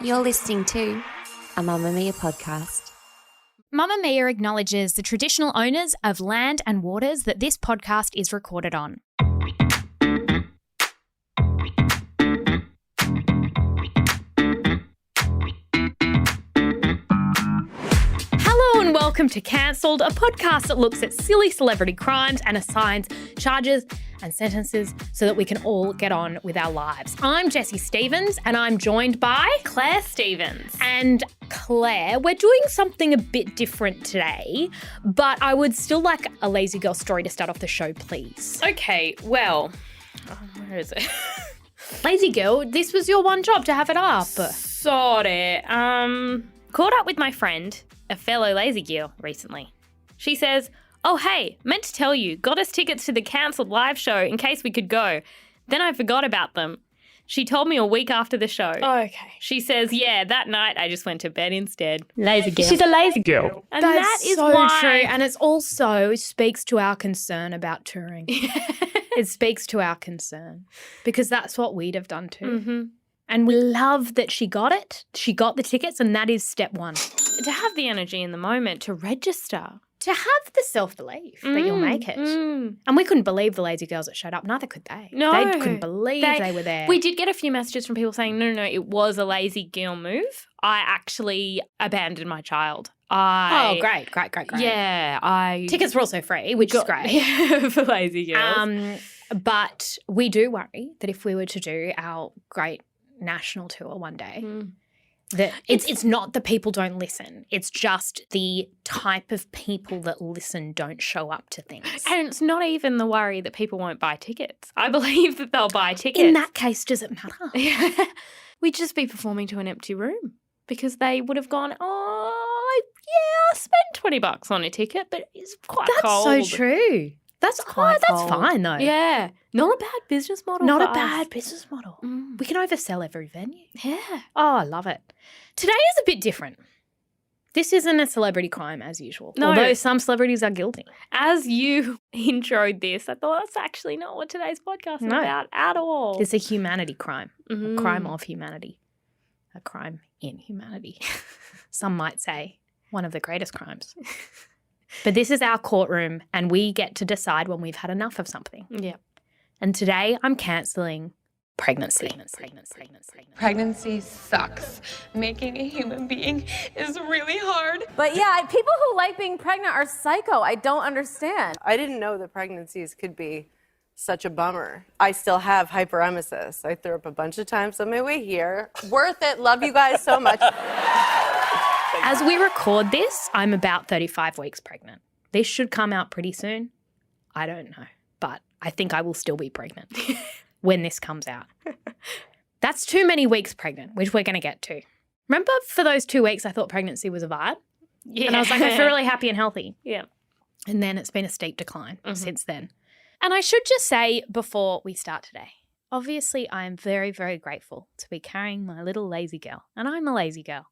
You're listening to a Mamamia podcast. Mamamia acknowledges the traditional owners of land and waters that this podcast is recorded on. Hello and welcome to Cancelled, a podcast that looks at silly celebrity crimes and assigns charges and sentences so that we can all get on with our lives. I'm Jessie Stevens and I'm joined by Claire Stevens. And Claire, we're doing something a bit different today, but I would still like a lazy girl story to start off the show, please. Okay, well, where is it? Lazy girl, this was your one job to have it up. Sorry. Caught up with my friend, a fellow lazy girl, recently. She says, "Oh, hey, meant to tell you, got us tickets to the cancelled live show in case we could go. Then I forgot about them." She told me a week after the show. Okay. She says, "Yeah, that night I just went to bed instead." Lazy girl. She's a lazy girl. And That's that is so why. true. And it also speaks to our concern about touring. It speaks to our concern because that's what we'd have done too. Mm-hmm. And we love that she got it. She got the tickets, and that is step one. To have the energy in the moment to register. To have the self-belief that you'll make it. And we couldn't believe the lazy girls that showed up. Neither could they. No. They couldn't believe they were there. We did get a few messages from people saying, no, it was a lazy girl move. I actually abandoned my child. Oh, great. Yeah, Tickets were also free, which is great. Yeah, for lazy girls. But we do worry that if we were to do our great national tour one day, that it's not that people don't listen. It's just the type of people that listen don't show up to things. And it's not even the worry that people won't buy tickets. I believe that they'll buy tickets. In that case, does it matter? We'd just be performing to an empty room because they would have gone, oh, yeah, I'll spend $20 on a ticket, but it's quite cold. That's so true. That's fine though. Yeah. Not a bad business model. Not for a us. bad business model. We can oversell every venue. Yeah. Oh, I love it. Today is a bit different. This isn't a celebrity crime as usual. No. Although some celebrities are guilty. As you introed this, I thought that's actually not what today's podcast is about at all. It's a humanity crime. Mm-hmm. A crime of humanity. A crime in humanity. Some might say one of the greatest crimes. But this is our courtroom and we get to decide when we've had enough of something. Yeah. And today I'm cancelling pregnancy. Pregnancy sucks. Making a human being is really hard. But yeah, people who like being pregnant are psycho. I don't understand. I didn't know that pregnancies could be such a bummer. I still have hyperemesis. I threw up a bunch of times on my way here. Worth it. Love you guys so much. As we record this, I'm about 35 weeks pregnant. This should come out pretty soon. I don't know, but I think I will still be pregnant when this comes out. That's too many weeks pregnant, which we're going to get to. Remember for those 2 weeks I thought pregnancy was a vibe? Yeah. And I was like, I feel really happy and healthy. Yeah. And then it's been a steep decline since then. And I should just say before we start today, obviously I am very, very grateful to be carrying my little lazy girl. And I'm a lazy girl.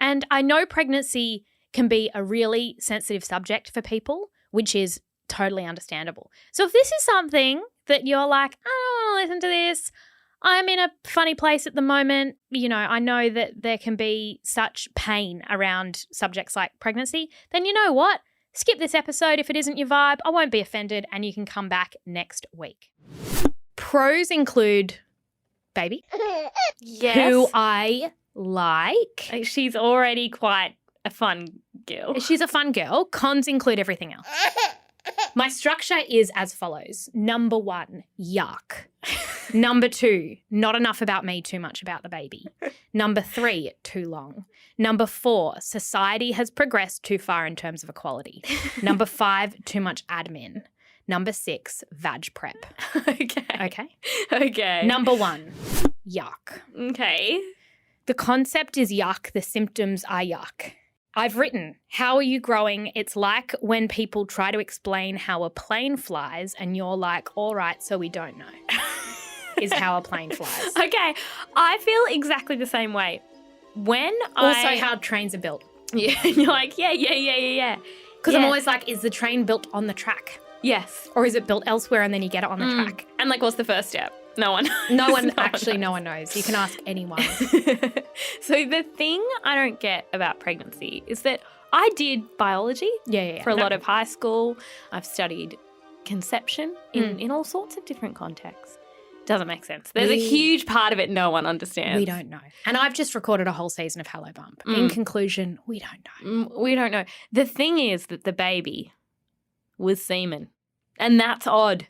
And I know pregnancy can be a really sensitive subject for people, which is totally understandable. So if this is something that you're like, I don't want to listen to this, I'm in a funny place at the moment, you know, I know that there can be such pain around subjects like pregnancy, then you know what? Skip this episode if it isn't your vibe. I won't be offended and you can come back next week. Pros include baby, Yes. who I like. She's already quite a fun girl. She's a fun girl. Cons include everything else. My structure is as follows. Number 1, yuck. Number 2, not enough about me, too much about the baby. Number 3, too long. Number 4, society has progressed too far in terms of equality. Number 5, too much admin. Number 6, vag prep. Okay. Number 1, yuck. Okay. The concept is yuck. The symptoms are yuck. I've written, how are you growing? It's like when people try to explain how a plane flies and you're like, all right, so we don't know, is how a plane flies. Okay. I feel exactly the same way. Also how trains are built. Yeah. You're like, yeah. Because I'm always like, is the train built on the track? Yes. Or is it built elsewhere and then you get it on the track? And like, what's the first step? No one. No one knows. You can ask anyone. So the thing I don't get about pregnancy is that I did biology for a lot of high school. I've studied conception in all sorts of different contexts. Doesn't make sense. There's a huge part of it no one understands. We don't know. And I've just recorded a whole season of Hello Bump. In conclusion, we don't know. We don't know. The thing is that the baby was semen, and that's odd.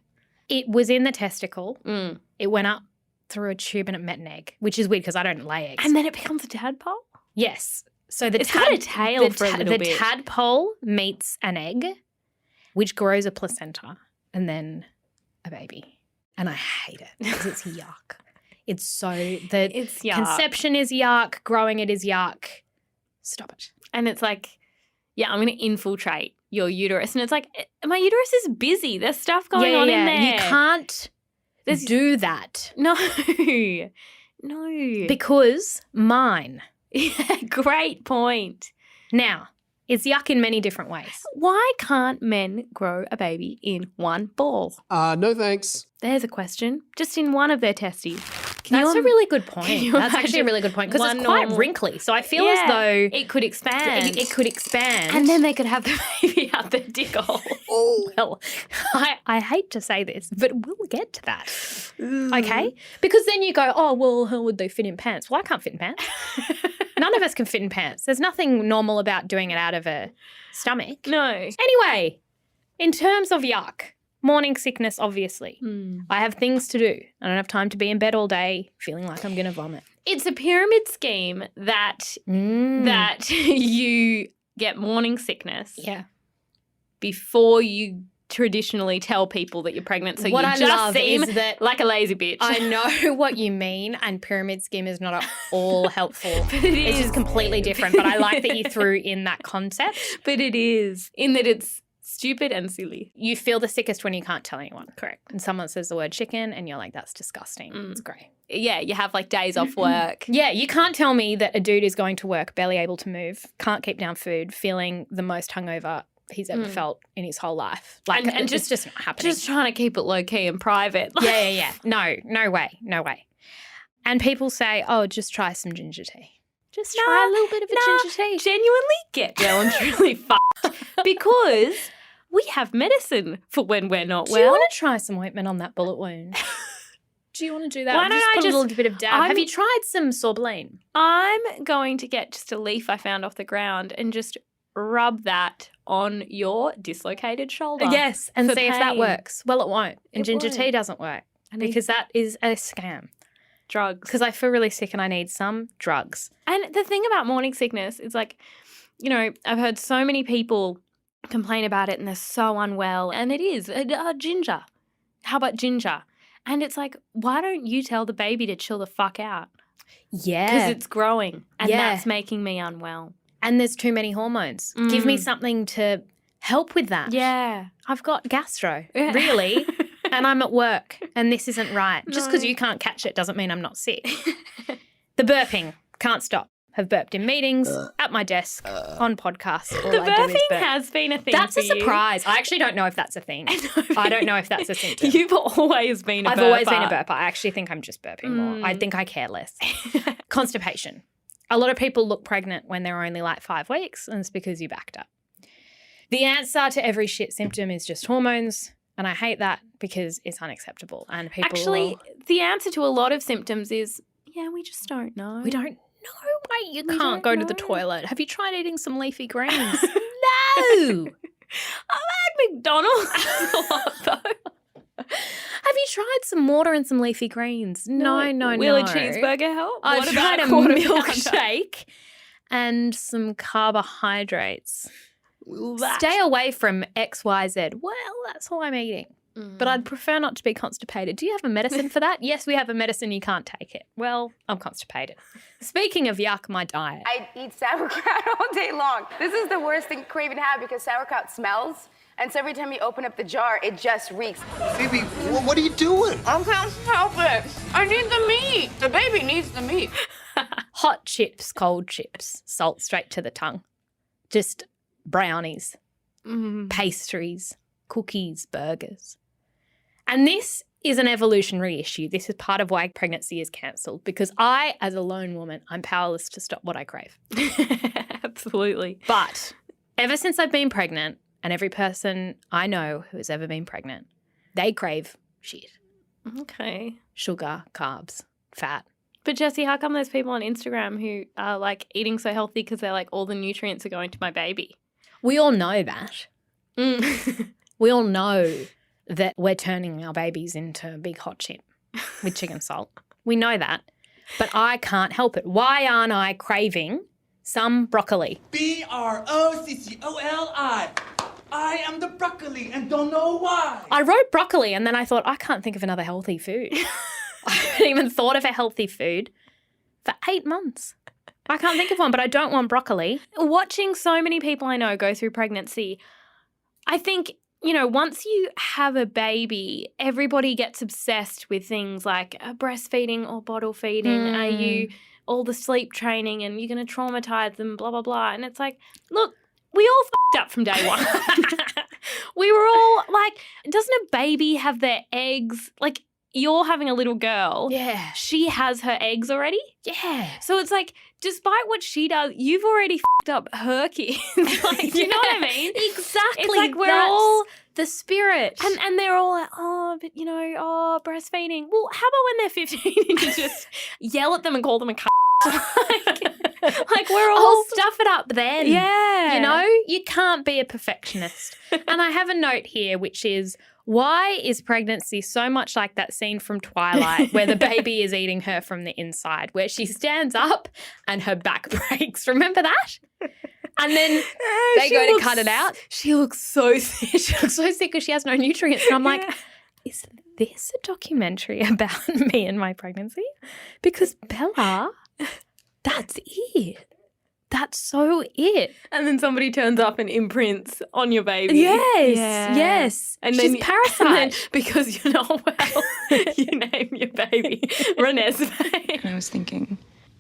It was in the testicle. It went up through a tube and it met an egg, which is weird because I don't lay eggs. And then it becomes a tadpole? Yes. So it's got a tail for a little bit. The tadpole meets an egg, which grows a placenta, and then a baby. And I hate it because it's yuck. It's yuck. Conception is yuck. Growing it is yuck. Stop it. And it's like, I'm going to infiltrate your uterus. And it's like, my uterus is busy. There's stuff going on in there. You can't do that. No. Because mine. Yeah, great point. Now, it's yuck in many different ways. Why can't men grow a baby in one ball? No thanks. There's a question. Just in one of their testes. That's a really good point. That's actually a really good point because it's quite wrinkly. So I feel as though it could expand. It could expand. And then they could have the baby out their dick hole. Well, I hate to say this, but we'll get to that. Okay? Because then you go, oh, well, how would they fit in pants? Well, I can't fit in pants. None of us can fit in pants. There's nothing normal about doing it out of a stomach. No. Anyway, in terms of yuck, morning sickness, obviously. I have things to do. I don't have time to be in bed all day feeling like I'm going to vomit. It's a pyramid scheme that you get morning sickness before you traditionally tell people that you're pregnant. So what you I just love seem is that like a lazy bitch. I know what you mean, and pyramid scheme is not at all helpful. But it It's is. just completely different, but I like that you threw in that concept. But it is, in that it's stupid and silly. You feel the sickest when you can't tell anyone. Correct. And someone says the word chicken and you're like, that's disgusting. It's great. Yeah, you have like days off work. Yeah, you can't tell me that a dude is going to work, barely able to move, can't keep down food, feeling the most hungover he's ever felt in his whole life. Like, And it's just not happening. Just trying to keep it low key and private. Yeah. No way. And people say, oh, just try some ginger tea. Just try a little bit of a ginger tea. Genuinely get well and truly fucked because we have medicine for when we're not Do well. you want to try some ointment on that bullet wound? Do you want to do that? Why don't I put just- a little bit of dab? Have you tried some Sorbline? I'm going to get just a leaf I found off the ground and just rub that on your dislocated shoulder. Yes, and for see if that pain. works. Well, it won't. And It ginger won't. tea doesn't work because that is a scam. Drugs. Because I feel really sick and I need some drugs. And the thing about morning sickness is like, I've heard so many people complain about it and they're so unwell. And it is ginger. How about ginger? And it's like, why don't you tell the baby to chill the fuck out? Yeah. Because it's growing and Yeah. that's making me unwell. And there's too many hormones. Give me something to help with that. Yeah. I've got gastro, really, and I'm at work and this isn't right. Just because you can't catch it doesn't mean I'm not sick. The burping, can't stop. Have burped in meetings, at my desk, on podcasts. All The I do is burping burp. has been a thing That's for a you. surprise. I actually don't know if that's a thing. I don't know if that's a symptom. You've always been a burper. I've always been a burper. I actually think I'm just burping more. I think I care less. Constipation. A lot of people look pregnant when they're only like 5 weeks, and it's because you backed up. The answer to every shit symptom is just hormones, and I hate that because it's unacceptable. And people Actually, the answer to a lot of symptoms is, we just don't know. we don't know why you can't don't go to the know. toilet. Have you tried eating some leafy greens? No. I've had McDonald's a lot though. Have you tried some water and some leafy greens? No. Will a cheeseburger help? I've What tried about a quarter pounder? milkshake and some carbohydrates. Stay away from XYZ. Well, that's all I'm eating. But I'd prefer not to be constipated. Do you have a medicine for that? Yes, we have a medicine. You can't take it. Well, I'm constipated. Speaking of yuck, my diet. I eat sauerkraut all day long. This is the worst thing Craven have because sauerkraut smells. And so every time you open up the jar, it just reeks. Baby, what are you doing? I can't help it. I need the meat. The baby needs the meat. Hot chips, cold chips, salt straight to the tongue. Just brownies, pastries, cookies, burgers. And this is an evolutionary issue. This is part of why pregnancy is cancelled, because I, as a lone woman, I'm powerless to stop what I crave. Absolutely. But ever since I've been pregnant, and every person I know who has ever been pregnant, they crave shit. Okay. Sugar, carbs, fat. But Jessie, how come there's people on Instagram who are like eating so healthy because they're like, all the nutrients are going to my baby? We all know that. We all know that we're turning our babies into big hot shit with chicken salt. We know that. But I can't help it. Why aren't I craving some broccoli? BROCCOLI. I am the broccoli and don't know why. I wrote broccoli and then I thought, I can't think of another healthy food. I haven't even thought of a healthy food for 8 months. I can't think of one, but I don't want broccoli. Watching so many people I know go through pregnancy, I think, you know, once you have a baby, everybody gets obsessed with things like breastfeeding or bottle feeding. Are you all the sleep training and you're going to traumatize them, blah, blah, blah. And it's like, look, we all f***ed up from day one. We were all like, doesn't a baby have their eggs? Like, you're having a little girl. Yeah. She has her eggs already. Yeah. So it's like, despite what she does, you've already f***ed up her kids. Like, you know what I mean? Exactly. It's like we're That's all the spirit. and they're all like, oh, but you know, breastfeeding. Well, how about when they're 15 and you just yell at them and call them a c***? like we're all I'll stuff it up then. Yeah. You know, you can't be a perfectionist. And I have a note here, which is, why is pregnancy so much like that scene from Twilight where the baby is eating her from the inside, where she stands up and her back breaks? Remember that? And then they go to cut it out. She looks so sick. She looks so sick because she has no nutrients. And I'm like, is this a documentary about me and my pregnancy? Because Bella, that's it. That's so it. And then somebody turns up and imprints on your baby. Yes, Yeah. yes. And She's then Parasite. And then, because you're not well, you name your baby Renesmee. I was thinking,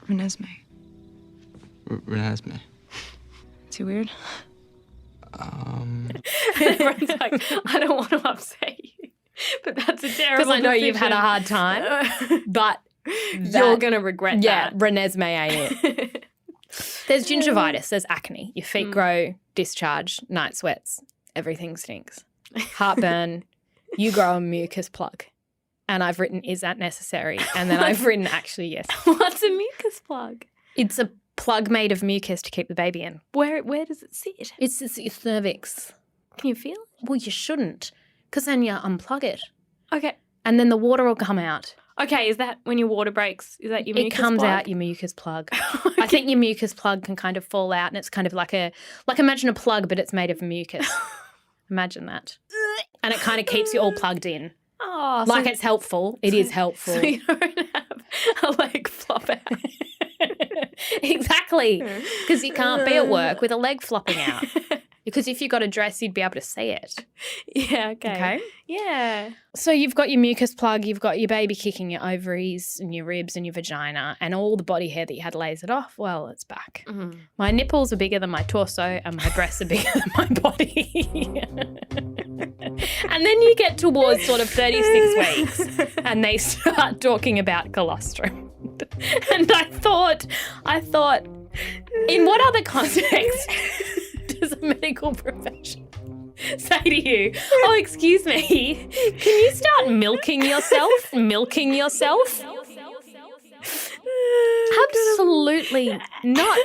Renesmee. Renesmee. Too weird? Everyone's like, I don't want to upset you, but that's a terrible Because I know you've had a decision. hard time, but You're going to regret yeah, that. Renesmee ain't it. There's gingivitis, there's acne. Your feet grow, discharge, night sweats, everything stinks. Heartburn, you grow a mucus plug. And I've written, is that necessary? And then I've written, actually, yes. What's a mucus plug? It's a plug made of mucus to keep the baby in. Where does it sit? It's your cervix. Can you feel it? Well, you shouldn't, because then you unplug it. Okay. And then the water will come out. Okay, is that when your water breaks? Is that your mucus It comes plug? out your mucus plug. I think your mucus plug can kind of fall out and it's kind of like imagine a plug, but it's made of mucus. Imagine that. And it kind of keeps you all plugged in. Oh, Like it's helpful. It is helpful. So you don't have a leg flop out. Exactly. Because you can't be at work with a leg flopping out. Because if you got a dress, you'd be able to see it. Yeah, okay. Okay. Yeah. So you've got your mucus plug, you've got your baby kicking your ovaries and your ribs and your vagina and all the body hair that you had lasered off. Well, it's back. Mm-hmm. My nipples are bigger than my torso and my breasts are bigger than my body. And then you get towards sort of 36 weeks and they start talking about colostrum. And I thought, in what other context does a medical professional say to you, oh, excuse me, can you start milking yourself? Milking yourself? Absolutely not.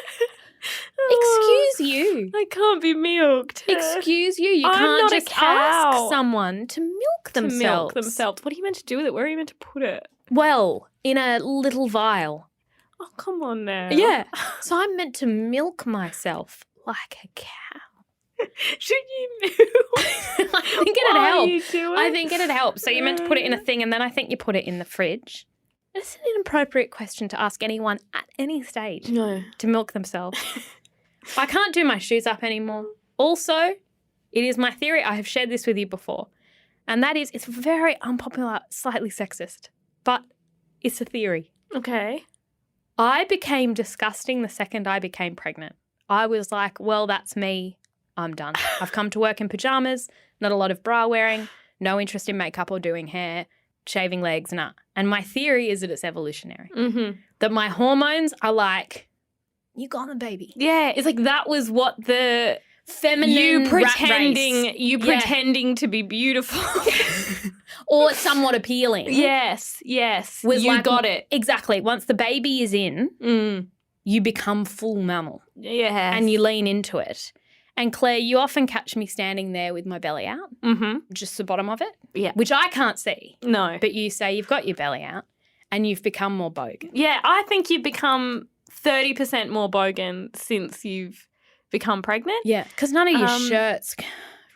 Excuse you. I can't be milked. Excuse you. You I'm can't not a just cow. ask someone to milk To themselves. milk themselves. What are you meant to do with it? Where are you meant to put it? Well, in a little vial. Oh, come on now. Yeah. So I'm meant to milk myself like a cow. Should you milk? I think it'd Why help. you do it? I think it'd help. So you're meant to put it in a thing and then I think you put it in the fridge. It's an inappropriate question to ask anyone at any stage No. to milk themselves. I can't do my shoes up anymore. Also, it is my theory, I have shared this with you before, and that is it's very unpopular, slightly sexist, but it's a theory. Okay. I became disgusting the second I became pregnant. I was like, well, that's me. I'm done. I've come to work in pajamas, not a lot of bra wearing, no interest in makeup or doing hair. shaving legs, nah. And my theory is that it's evolutionary. That my hormones are like, you got the baby. Yeah, it's like that was what the Feminine pretending to be beautiful. Or somewhat appealing. Yes. Was you like, got it. Exactly. Once the baby is in, you become full mammal. Yeah. And you lean into it. And Claire, you often catch me standing there with my belly out, just the bottom of it, which I can't see. No. But you say you've got your belly out and you've become more bogan. Yeah, I think you've become 30% more bogan since you've become pregnant. Yeah, because none of your shirts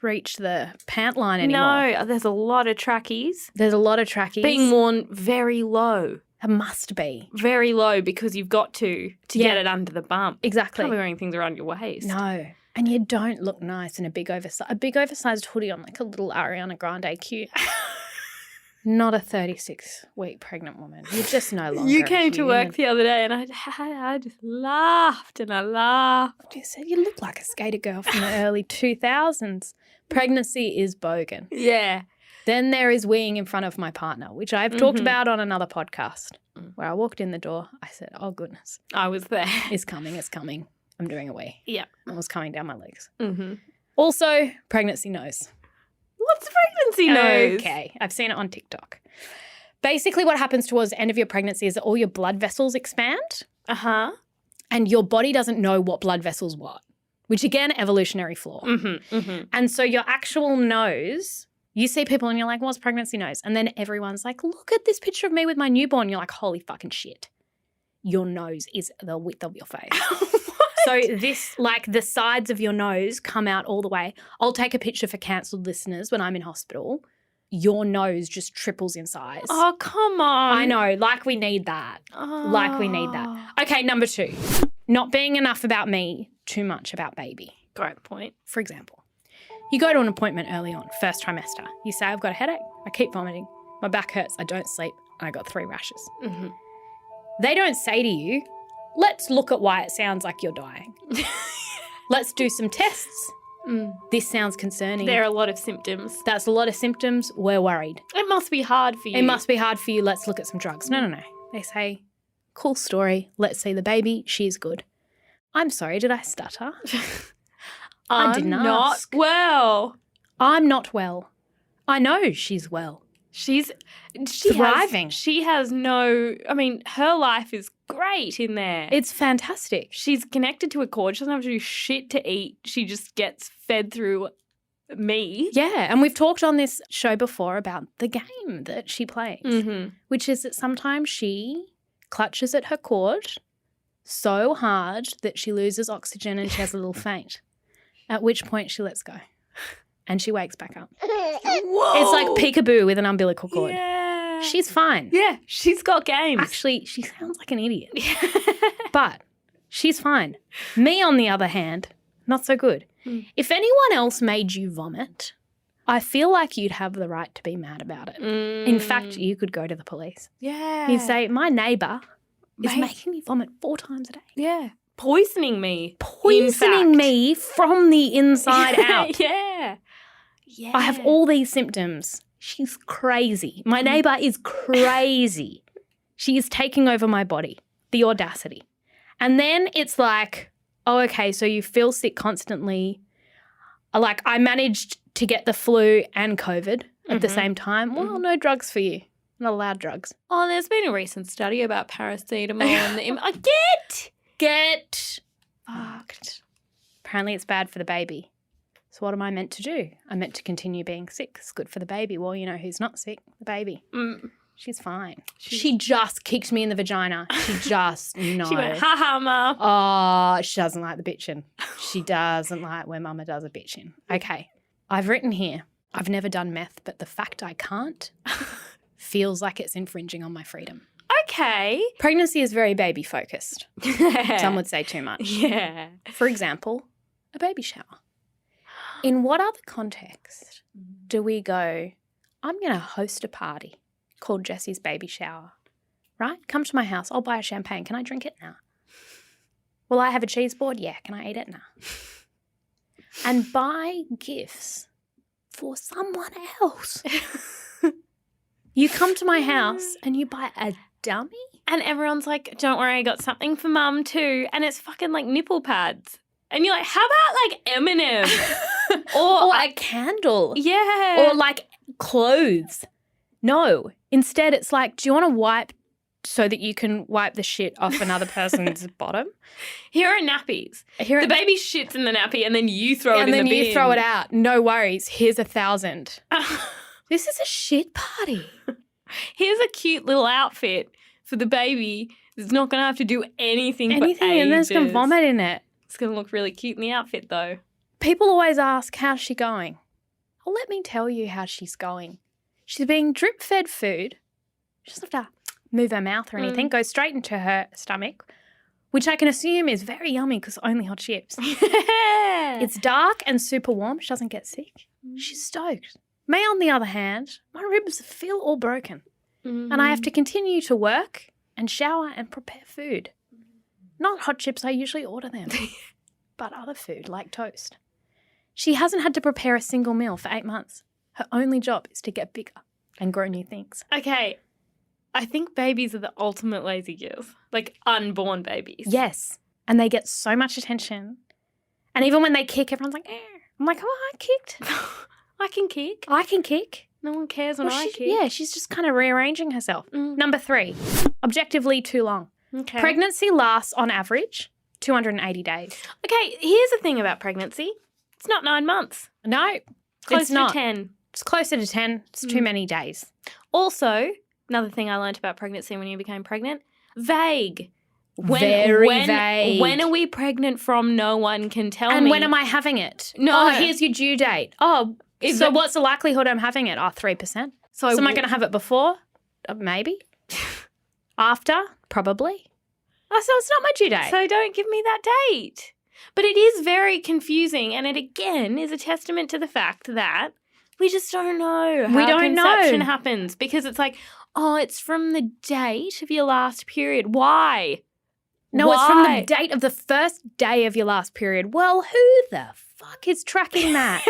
reach the pant line anymore. No, there's a lot of trackies. There's a lot of trackies. Being worn very low. It must be. Very low because you've got to get it under the bump. Exactly. Can't be wearing things around your waist. No. And you don't look nice in a big oversized hoodie on like a little Ariana Grande cute. Not a 36-week pregnant woman. You're just no longer. You came to work the other day and I just laughed and I laughed. You said you look like a skater girl from the early 2000s. Pregnancy is bogan. Yeah. Then there is weeing in front of my partner, which I've talked about on another podcast, where I walked in the door. I said, oh, goodness. I was there. It's coming. I'm doing a wee. Yeah. It was coming down my legs. Also, pregnancy nose. What's pregnancy nose? Okay. I've seen it on TikTok. Basically what happens towards the end of your pregnancy is that all your blood vessels expand. And your body doesn't know what blood vessels what, which again, evolutionary flaw. And so your actual nose, you see people and you're like, what's pregnancy nose? And then everyone's like, look at this picture of me with my newborn. You're like, holy fucking shit. Your nose is the width of your face. So this, like the sides of your nose come out all the way. I'll take a picture for cancelled listeners when I'm in hospital. Your nose just triples in size. Oh, come on. I know. Like we need that. Like we need that. Okay, number 2. Not being enough about me, too much about baby. Great point. For example, you go to an appointment early on, first trimester. You say, I've got a headache. I keep vomiting. My back hurts. I don't sleep. And I got 3 rashes. They don't say to you, let's look at why it sounds like you're dying. Let's do some tests. This sounds concerning. There are a lot of symptoms. That's a lot of symptoms. We're worried. It must be hard for you. It must be hard for you. Let's look at some drugs. No. They say, cool story. Let's see the baby. She's good. I'm sorry. Did I stutter? I didn't ask. I'm not well. I know she's well. She's thriving. She has no, I mean, her life is great in there. It's fantastic. She's connected to a cord. She doesn't have to do shit to eat. She just gets fed through me. Yeah, and we've talked on this show before about the game that she plays, which is that sometimes she clutches at her cord so hard that she loses oxygen and she has a little faint, at which point she lets go. And she wakes back up. Whoa. It's like peekaboo with an umbilical cord. Yeah. She's fine. Yeah, she's got games. Actually, she sounds like an idiot. But she's fine. Me, on the other hand, not so good. If anyone else made you vomit, I feel like you'd have the right to be mad about it. In fact, you could go to the police. Yeah. You'd say, my neighbour is making me vomit 4 times a day. Yeah. Poisoning me. Poisoning me from the inside out. Yeah. I have all these symptoms. She's crazy. My neighbour is crazy. She is taking over my body. The audacity. And then it's like, oh, okay, so you feel sick constantly. Like, I managed to get the flu and COVID at the same time. Well, no drugs for you. Not allowed drugs. Oh, there's been a recent study about paracetamol and the get fucked. Apparently it's bad for the baby. So what am I meant to do? I'm meant to continue being sick. It's good for the baby. Well, you know who's not sick? The baby. She's fine. She just kicked me in the vagina. She just, no. She went, ha, ma. Oh, she doesn't like the bitching. She doesn't like when mama does a bitching. Okay. I've written here, I've never done meth, but the fact I can't feels like it's infringing on my freedom. Okay. Pregnancy is very baby focused. Some would say too much. Yeah. For example, a baby shower. In what other context do we go, I'm going to host a party called Jessie's baby shower, right? Come to my house. I'll buy a champagne. Can I drink it now? Will I have a cheese board? Yeah. Can I eat it now? And buy gifts for someone else. You come to my house and you buy a dummy? And everyone's like, don't worry, I got something for mum too. And it's fucking like nipple pads. And you're like, how about like M&M? Or a candle. Yeah. Or like clothes. No. Instead, it's like, do you want to wipe so that you can wipe the shit off another person's bottom? Here are nappies. The baby shits in the nappy and then you throw it in the bin. And then you throw it out. No worries. Here's 1,000. This is a shit party. Here's a cute little outfit for the baby. It's not going to have to do anything for ages. And then it's going to vomit in it. It's going to look really cute in the outfit though. People always ask, how's she going? Well, let me tell you how she's going. She's being drip-fed food. She doesn't have to move her mouth or anything. Goes straight into her stomach, which I can assume is very yummy because only hot chips. It's dark and super warm. She doesn't get sick. She's stoked. Me, on the other hand, my ribs feel all broken. And I have to continue to work and shower and prepare food. Not hot chips, I usually order them, but other food like toast. She hasn't had to prepare a single meal for 8 months. Her only job is to get bigger and grow new things. Okay, I think babies are the ultimate lazy girls, like unborn babies. Yes, and they get so much attention. And even when they kick, everyone's like, eh. I'm like, oh, I kicked. I can kick. I can kick. No one cares when I kick. Yeah, she's just kind of rearranging herself. Number 3, objectively too long. Okay. Pregnancy lasts on average 280 days. Okay, here's the thing about pregnancy. It's not 9 months. No, Closer it's not. to 10. It's closer to 10. It's too many days. Also, another thing I learned about pregnancy when you became pregnant, vague. Very vague. When are we pregnant from? No one can tell me. And when am I having it? No. Oh, here's your due date. Oh, so what's the likelihood I'm having it? Oh, 3%. So am I going to have it before? Maybe. After? Probably. Oh, so it's not my due date. So don't give me that date. But it is very confusing, and it again is a testament to the fact that we just don't know how conception happens, because it's like, oh, it's from the date of your last period. Why? No, it's from the date of the first day of your last period. Well, who the fuck is tracking that?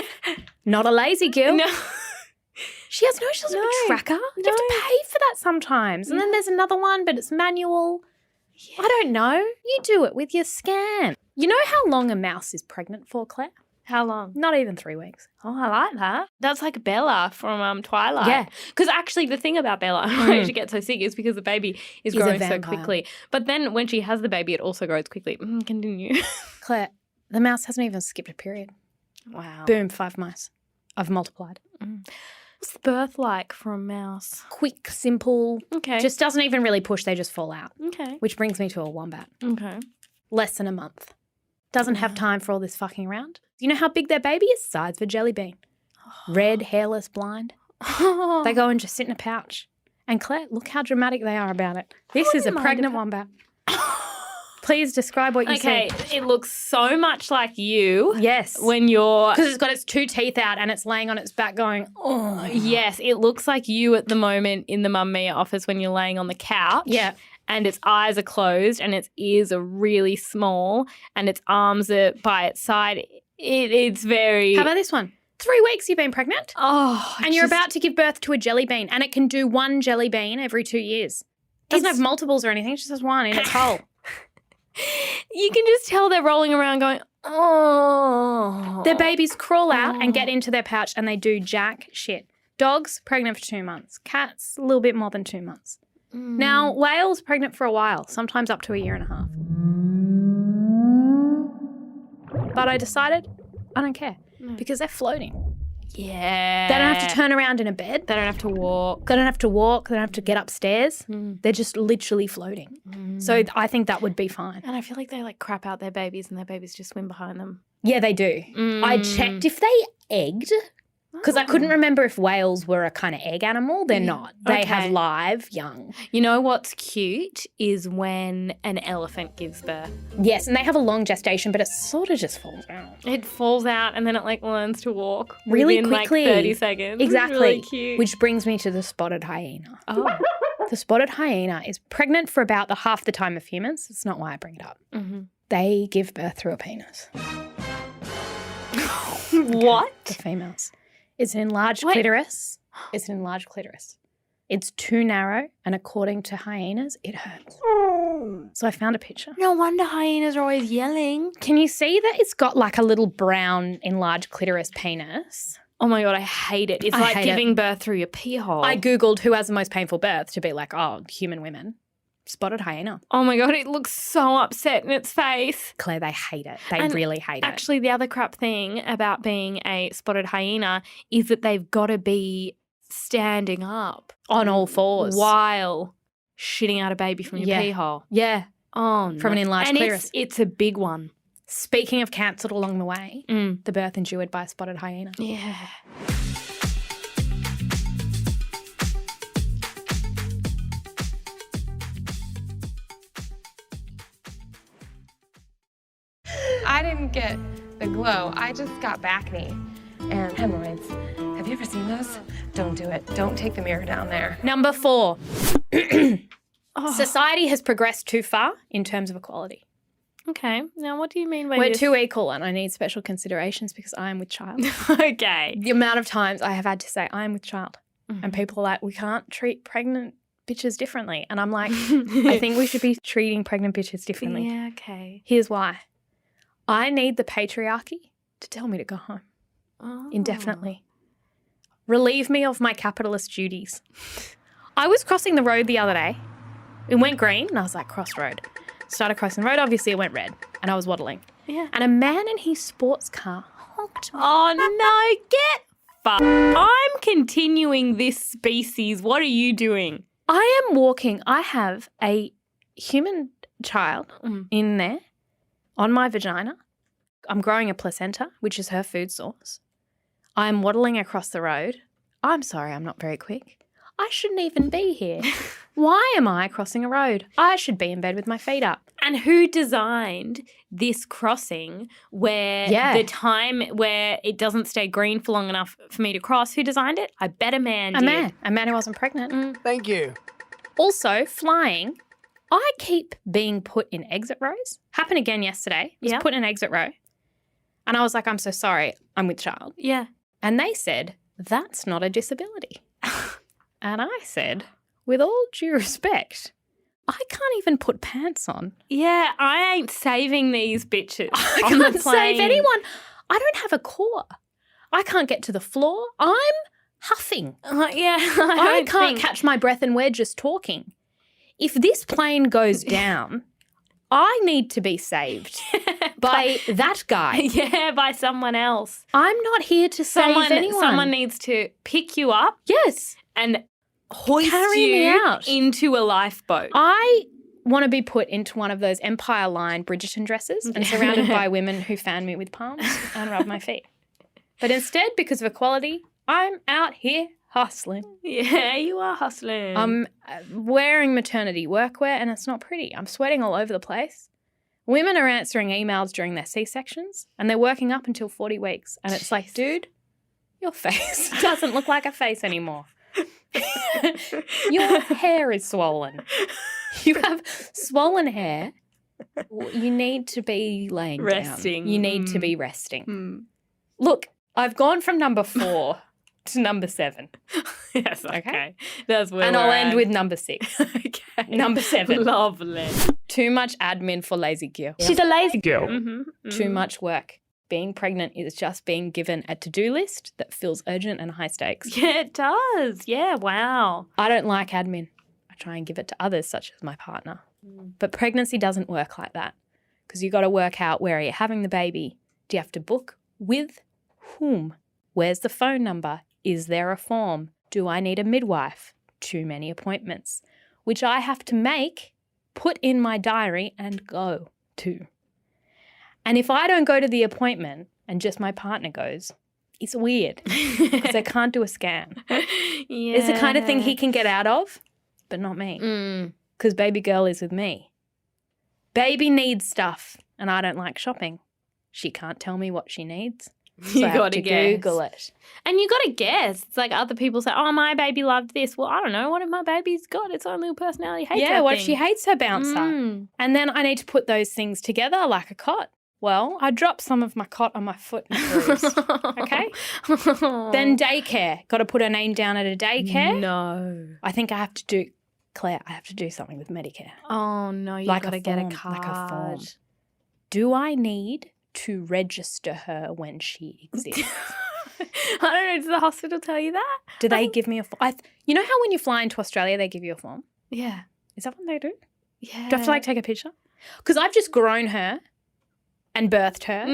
Not a lazy girl. No. She doesn't have a tracker. You have to pay for that sometimes. And then there's another one, but it's manual. Yeah. I don't know. You do it with your scan. You know how long a mouse is pregnant for, Claire? How long? Not even 3 weeks. Oh, I like that. That's like Bella from Twilight. Yeah. Because actually the thing about Bella, why she gets so sick, is because the baby is growing so quickly. But then when she has the baby, it also grows quickly. Continue. Claire, the mouse hasn't even skipped a period. Wow. Boom, 5 mice. I've multiplied. What's the birth like for a mouse? Quick, simple. Okay. Just doesn't even really push. They just fall out. Okay. Which brings me to a wombat. Okay. Less than a month. Doesn't have time for all this fucking around. You know how big their baby is? Size of a jelly bean. Red, hairless, blind. They go and just sit in a pouch. And Claire, look how dramatic they are about it. This is a pregnant wombat. Please describe what you see. Okay, it looks so much like you. Yes. When you're... Because it's got its 2 teeth out and it's laying on its back going, oh. Yes, it looks like you at the moment in the Mamamia office when you're laying on the couch. Yeah. And its eyes are closed and its ears are really small and its arms are by its side. It's very... How about this one? 3 weeks you've been pregnant. Oh. And you're about to give birth to a jelly bean, and it can do 1 jelly bean every 2 years. Doesn't have multiples or anything, it just has 1 in its hole. You can just tell they're rolling around going, oh. Their babies crawl out and get into their pouch and they do jack shit. Dogs, pregnant for 2 months. Cats, a little bit more than 2 months. Now, whales, pregnant for a while, sometimes up to 1.5 years. But I decided I don't care because they're floating. Yeah. They don't have to turn around in a bed. They don't have to walk. They don't have to walk. They don't have to get upstairs. They're just literally floating. So I think that would be fine. And I feel like they like crap out their babies and their babies just swim behind them. Yeah, they do. I checked if they egged because I couldn't remember if whales were a kind of egg animal. They're not. They have live young. You know what's cute is when an elephant gives birth. Yes, and they have a long gestation, but it sort of just falls out. It falls out and then it like learns to walk really within quickly. Like 30 seconds. Exactly. It's really cute. Which brings me to the spotted hyena. Oh. The spotted hyena is pregnant for about half the time of humans. That's not why I bring it up. They give birth through a penis. What? The females. It's an enlarged clitoris. It's an enlarged clitoris. It's too narrow, and according to hyenas, it hurts. So I found a picture. No wonder hyenas are always yelling. Can you see that it's got like a little brown enlarged clitoris penis? Oh my God, I hate it. It's I like hate giving birth through your pee hole. I Googled who has the most painful birth to be like, oh, human women. Spotted hyena. Oh my God, it looks so upset in its face. Claire, they hate it. They And really hate it. Actually, the other crap thing about being a spotted hyena is that they've got to be standing up On all fours. while shitting out a baby from your Yeah. pee hole. Yeah. Oh, no. From an enlarged and clitoris. it's a big one. Speaking of cancelled along the way, Mm. the birth endured by a spotted hyena. Yeah. I didn't get the glow. I just got acne and hemorrhoids. Have you ever seen those? Don't do it. Don't take the mirror down there. Number 4. Society has progressed too far in terms of equality. Okay. Now, what do you mean by We're this? too equal, and I need special considerations because I am with child. Okay. The amount of times I have had to say I am with child, and people are like, we can't treat pregnant bitches differently. And I'm like, I think we should be treating pregnant bitches differently. Yeah, okay. Here's why. I need the patriarchy to tell me to go home indefinitely. Relieve me of my capitalist duties. I was crossing the road the other day. It went green, and I was like, cross road. Started crossing the road. Obviously, it went red, and I was waddling. Yeah. And a man in his sports car honked me. Oh, no, get fucked. I'm continuing this species. What are you doing? I am walking. I have a human child in there on my vagina. I'm growing a placenta, which is her food source. I'm waddling across the road. I'm sorry, I'm not very quick. I shouldn't even be here. Why am I crossing a road? I should be in bed with my feet up. And who designed this crossing where the time where it doesn't stay green for long enough for me to cross? Who designed it? I bet a man did. A man who wasn't pregnant. Thank you. Also, flying. I keep being put in exit rows. Happened again yesterday. Was put in an exit row. And I was like, I'm so sorry. I'm with child. Yeah. And they said, that's not a disability. And I said, with all due respect, I can't even put pants on. Yeah, I ain't saving these bitches. I on the can't plane. save anyone. I don't have a core. I can't get to the floor. I'm huffing. Yeah, I can't catch my breath and we're just talking. If this plane goes down, I need to be saved by that guy. Yeah, by someone else. I'm not here to save anyone. Someone needs to pick you up. Yes. And hoist Carry you me out. into a lifeboat. I want to be put into one of those Empire Line Bridgerton dresses and surrounded by women who fan me with palms and rub my feet. But instead, because of equality, I'm out here hustling. Yeah, you are hustling. I'm wearing maternity workwear and it's not pretty. I'm sweating all over the place. Women are answering emails during their C-sections and they're working up until 40 weeks. And it's like, dude, your face doesn't look like a face anymore. Your hair is swollen. You have swollen hair. You need to be laying Resting. down. You need to be resting. Look, I've gone from number 4 to number 7. Yes, okay. That's where And we're I'll end at. with number 6. Okay. Number 7. Lovely. Too much admin for lazy girl. She's a lazy girl. Too much work. Being pregnant is just being given a to-do list that feels urgent and high stakes. Yeah, it does. Yeah, wow. I don't like admin. I try and give it to others, such as my partner. But pregnancy doesn't work like that because you got to work out where are you having the baby. Do you have to book? With whom? Where's the phone number? Is there a form? Do I need a midwife? Too many appointments, which I have to make, put in my diary and go to. And if I don't go to the appointment and just my partner goes, it's weird because I can't do a scan. Yeah. It's the kind of thing he can get out of, but not me because baby girl is with me. Baby needs stuff and I don't like shopping. She can't tell me what she needs. So You I have gotta to guess. Google it. And you got to guess. It's like other people say, oh, my baby loved this. Well, I don't know. What if my baby's got its own little personality? Hates Yeah, that what if thing? she hates her bouncer? And then I need to put those things together like a cot. Well, I dropped some of my cot on my foot and bruised. Okay? Then daycare. Got to put her name down at a daycare. No. I think I have to do something with Medicare. Oh, no, you Like got to a get a form, card. like a form. Do I need to register her when she exists? I don't know. Does the hospital tell you that? Do they give me a form? You know how when you fly into Australia, they give you a form? Yeah. Is that what they do? Yeah. Do I have to like take a picture? Because I've just grown her and birthed her.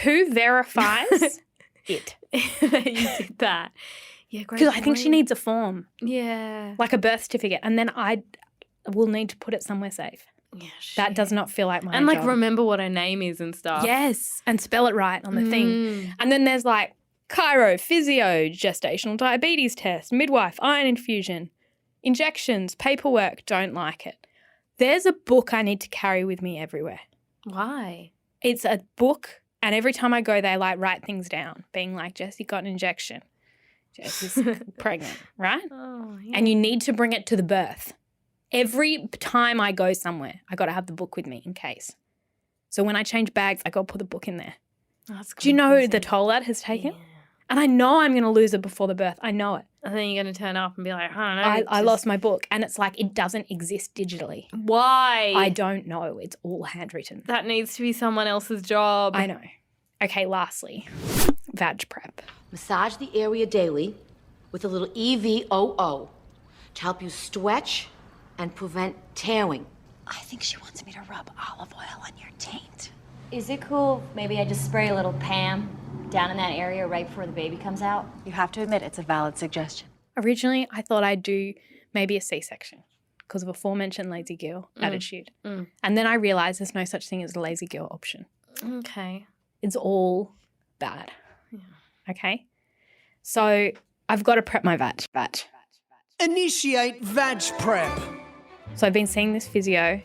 Who verifies it? You did that. Yeah, great. Because I think she needs a form, Yeah. like a birth certificate, and then I will need to put it somewhere safe. Yeah, That does not feel like my And like job. remember what her name is and stuff. Yes, and spell it right on the thing. And then there's like chiro, physio, gestational diabetes test, midwife, iron infusion, injections, paperwork, don't like it. There's a book I need to carry with me everywhere. Why? It's a book, and every time I go, they like write things down, being like, Jessie got an injection. Jessie's pregnant, right? Oh, yeah. And you need to bring it to the birth. Every time I go somewhere, I got to have the book with me in case. So when I change bags, I got to put the book in there. That's Do you know confusing. the toll that has taken? Yeah. And I know I'm going to lose it before the birth. I know it. And then you're going to turn up and be like, I don't know. I lost my book, and it's like it doesn't exist digitally. Why? I don't know. It's all handwritten. That needs to be someone else's job. I know. Okay, lastly, vag prep. Massage the area daily with a little EVOO to help you stretch and prevent tearing. I think she wants me to rub olive oil on your taint. Is it cool if maybe I just spray a little Pam down in that area right before the baby comes out? You have to admit it's a valid suggestion. Originally, I thought I'd do maybe a C-section because of aforementioned lazy girl attitude. And then I realised there's no such thing as a lazy girl option. Okay. It's all bad. Yeah. Okay? So I've got to prep my vag. Initiate vag prep. So I've been seeing this physio,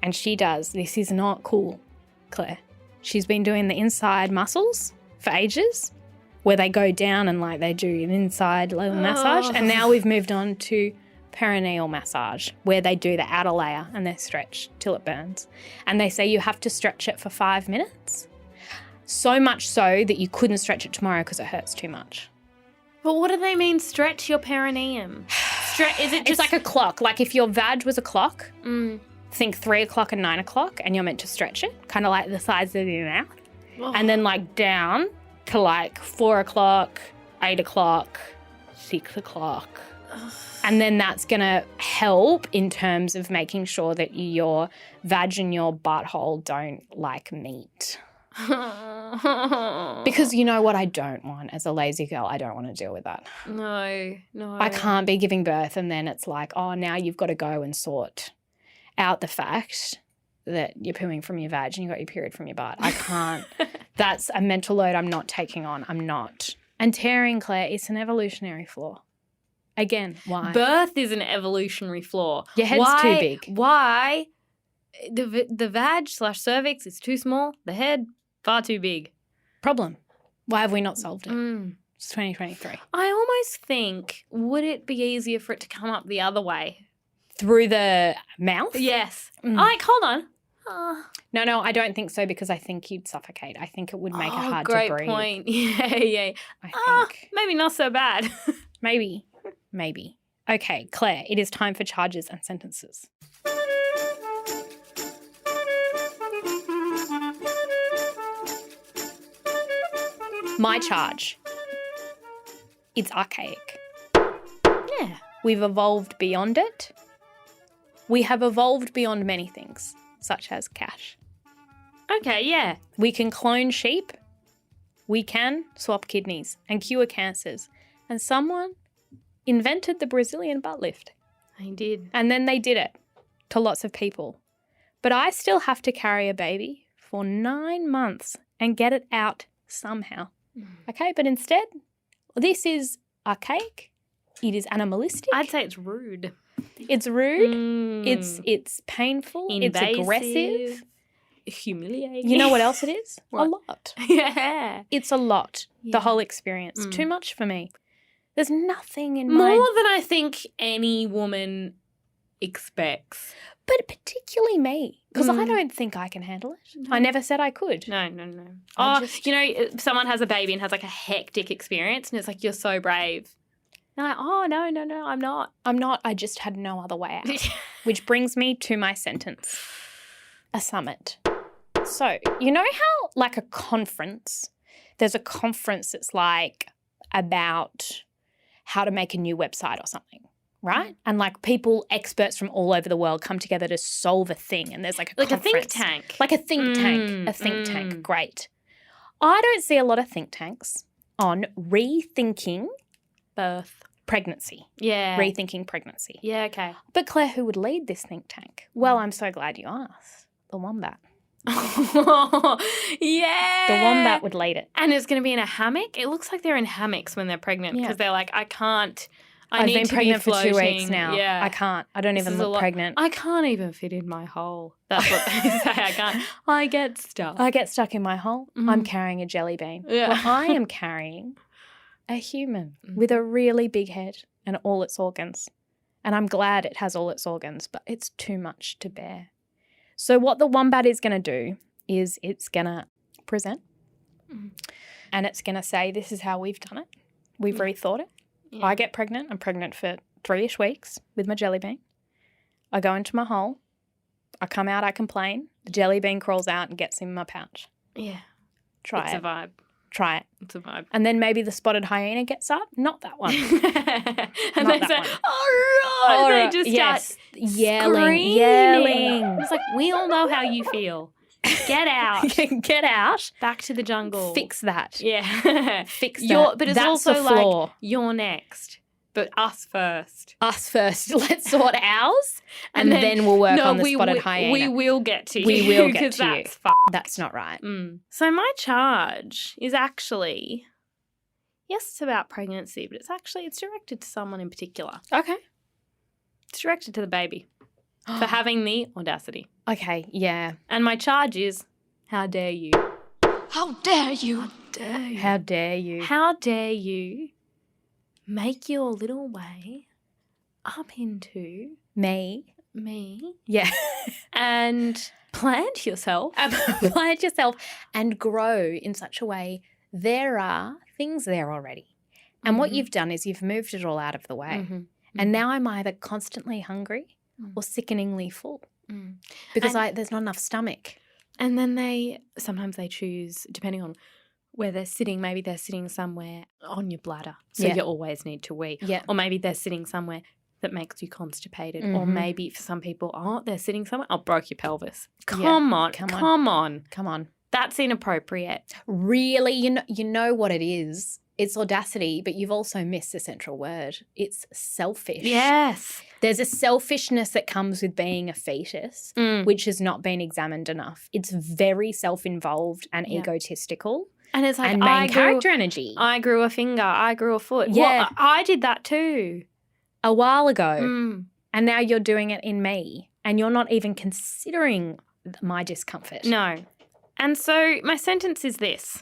and she does. This is not cool, Claire. She's been doing the inside muscles for ages, where they go down and like they do an inside little massage. And now we've moved on to perineal massage, where they do the outer layer and they stretch till it burns. And they say you have to stretch it for 5 minutes. So much so that you couldn't stretch it tomorrow because it hurts too much. But what do they mean, stretch your perineum? Is it just... It's like a clock. Like if your vag was a clock, think 3 o'clock and 9 o'clock, and you're meant to stretch it, kind of like the size of your mouth. Oh. And then like down to like 4 o'clock, 8 o'clock, 6 o'clock. And then that's going to help in terms of making sure that your vag and your butthole don't like meet. Because you know what I don't want as a lazy girl? I don't want to deal with that. No. I can't be giving birth and then it's like, oh, now you've got to go and sort out the fact that you're pooing from your vag and you got your period from your butt. I can't. That's a mental load I'm not taking on. I'm not. And tearing, Claire, it's an evolutionary flaw. Again, why? Birth is an evolutionary flaw. Your head's too big. Why? The vag/cervix is too small. The head, far too big. Problem. Why have we not solved it? It's 2023. I almost think, would it be easier for it to come up the other way? Through the mouth? Yes. Like, hold on. No, I don't think so because I think you'd suffocate. I think it would make it hard to breathe. Great point. Yeah. I think. Maybe not so bad. Maybe. Okay, Claire, it is time for charges and sentences. My charge. It's archaic. Yeah. We've evolved beyond it. We have evolved beyond many things, such as cash. Okay, yeah. We can clone sheep. We can swap kidneys and cure cancers. And someone invented the Brazilian butt lift. They did. And then they did it to lots of people. But I still have to carry a baby for 9 months and get it out somehow. Okay, but instead, this is archaic. It is animalistic. I'd say it's rude. It's rude. It's painful. Invasive. It's aggressive. Humiliating. You know what else it is? What? A lot. Yeah. It's a lot. Yeah. The whole experience. Too much for me. There's nothing in More my... than I think any woman expects. But particularly me, because I don't think I can handle it. No. I never said I could. No. You know, if someone has a baby and has like a hectic experience and it's like, you're so brave. You're like, oh, no, I'm not. I'm not. I just had no other way out. Which brings me to my sentence. A summit. So, you know how like a conference, there's a conference that's like about how to make a new website or something, right? And like people, experts from all over the world come together to solve a thing, and there's like a think conference. tank. Like a think tank. A think tank. Great. I don't see a lot of think tanks on rethinking pregnancy. Yeah. Rethinking pregnancy. Yeah, okay. But Claire, who would lead this think tank? Well, I'm so glad you asked. The Wombat. Yeah. The Wombat would lead it. And it's going to be in a hammock? It looks like they're in hammocks when they're pregnant because they're like, I've been pregnant for 2 weeks now. Yeah. I can't. I don't even look pregnant. I can't even fit in my hole. That's what they say. I can't. I get stuck. I get stuck in my hole. I'm carrying a jelly bean. Yeah. Well, I am carrying a human with a really big head and all its organs. And I'm glad it has all its organs, but it's too much to bear. So what the Wombat is going to do is it's going to present and it's going to say, this is how we've done it. We've rethought it. Yeah. I get pregnant. I'm pregnant for 3-ish weeks with my jelly bean. I go into my hole. I come out, I complain. The jelly bean crawls out and gets in my pouch. Yeah. Try it's it. It's a vibe. Try it. It's a vibe. And then maybe the spotted hyena gets up. Not that one. And Not they say, one. all right. They just start yelling. It's like, we all know how you feel. Get out. Get out. Back to the jungle. Fix that. Yeah. Fix that. But it's That's also a flaw. like, you're next. But us first. Us first. Let's sort ours and then we'll work on the spotted hyena. We will get to you. We will get to that's you. That's not right. So my charge is actually, yes, it's about pregnancy, but it's directed to someone in particular. Okay. It's directed to the baby for having the audacity. Okay, yeah. And my charge is, how dare you? How dare you? How dare you? How dare you? How dare you make your little way up into me, yeah, and plant yourself. Plant yourself and grow in such a way there are things there already. And what you've done is you've moved it all out of the way. And now I'm either constantly hungry or sickeningly full because there's not enough stomach. And then sometimes they choose, depending on where they're sitting, maybe they're sitting somewhere on your bladder, so you always need to wee. Yeah. Or maybe they're sitting somewhere that makes you constipated. Or maybe for some people, they're sitting somewhere, broke your pelvis. Come on. That's inappropriate. Really, you know what it is. It's audacity, but you've also missed the central word. It's selfish. Yes. There's a selfishness that comes with being a fetus, which has not been examined enough. It's very self-involved and egotistical. And it's like, and main character energy. I grew a finger. I grew a foot. Yeah. Well, I did that too. A while ago. And now you're doing it in me. And you're not even considering my discomfort. No. And so my sentence is this.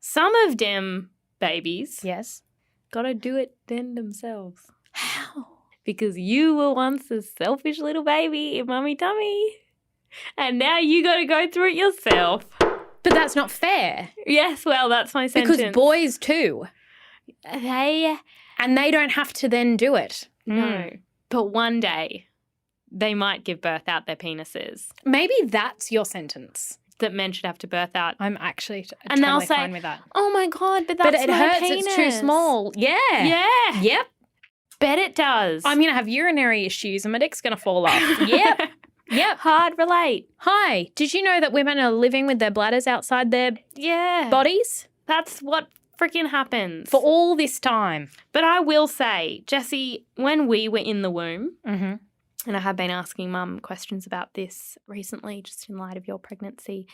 Some of them babies gotta do it then themselves. How? Because you were once a selfish little baby in mummy tummy. And now you gotta go through it yourself. But that's not fair. Yes, well, that's my sentence. Because boys too. They don't have to then do it. No. But one day they might give birth out their penises. Maybe that's your sentence. That men should have to birth out. I'm actually and totally they'll say, fine with that. Oh my God, but that's it my hurts, penis. it's too small. Yeah. Yeah. Yep. Bet it does. I'm going to have urinary issues and my dick's going to fall off. Yep. Yep. Hard relate. Hi. Did you know that women are living with their bladders outside their bodies? That's what freaking happens. For all this time. But I will say, Jessie, when we were in the womb, and I have been asking Mum questions about this recently, just in light of your pregnancy.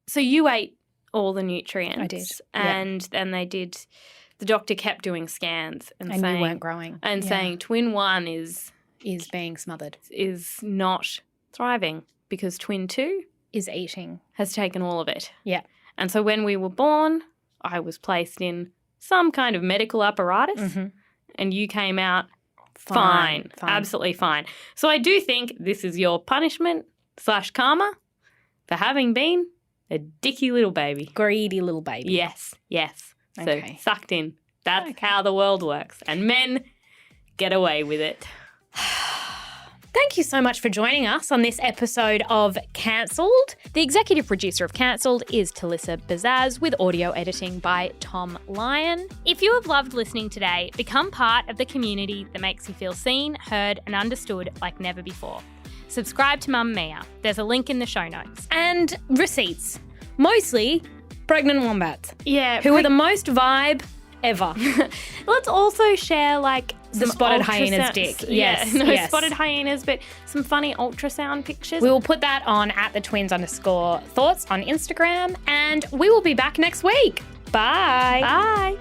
So you ate all the nutrients. I did. And then the doctor kept doing scans and saying, you weren't growing. And saying twin 1 is being smothered. Is not thriving because twin 2 is eating. Has taken all of it. Yeah. And so when we were born, I was placed in some kind of medical apparatus and you came out fine. Absolutely fine. So I do think this is your punishment / karma for having been a dicky little baby. Greedy little baby. Yes. So Okay. sucked in. That's how the world works. And men get away with it. Thank you so much for joining us on this episode of Cancelled. The executive producer of Cancelled is Talissa Bazaz, with audio editing by Thom Lyon. If you have loved listening today, become part of the community that makes you feel seen, heard, and understood like never before. Subscribe to Mamamia. There's a link in the show notes. And receipts. Mostly pregnant wombats. Yeah. Who are the most vibe ever. Let's also share the spotted hyena's dick. Yes. Spotted hyenas, but some funny ultrasound pictures. We will put that on @thetwins_thoughts on Instagram, and we will be back next week. Bye. Bye.